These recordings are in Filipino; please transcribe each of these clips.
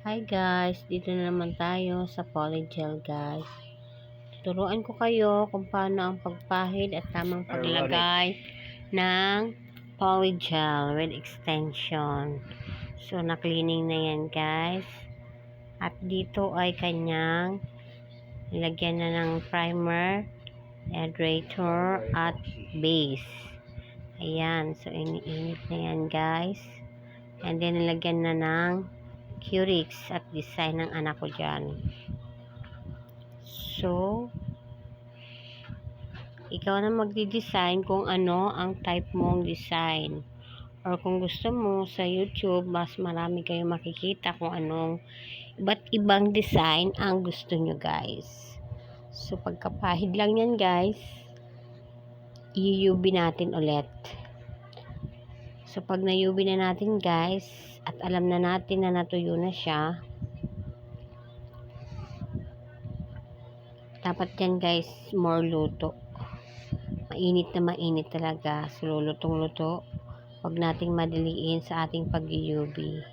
Hi guys, dito na naman tayo sa polygel guys. Turuan ko kayo kung paano ang pagpahid at tamang paglagay ng polygel with extension. So, na-cleaning na yan guys. At dito ay kanyang nilagyan na ng primer, hydrator, at base. Ayan, so iniinit na yan guys. And then, nilagyan na ng Curix at design ng anak ko dyan. So, ikaw na magdi-design kung ano ang type mong design. Or kung gusto mo sa YouTube, mas marami kayong makikita kung anong iba't ibang design ang gusto nyo guys. So, pagkapahid lang yan guys, i-UV natin ulit. So, pag na-UV na natin guys, at alam na natin na natuyo na siya, dapat yan guys, more luto. Mainit na mainit talaga. So, lulutong-luto. Huwag nating madiliin sa ating pag-UV.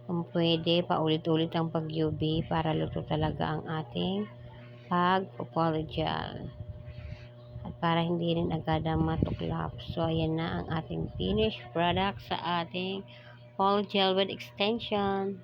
Kung pwede, paulit-ulit ang pag-UV para luto talaga ang ating pag-polygel. At para hindi rin agad ang matuklap. So, ayan na ang ating finished product sa ating polygel with extension.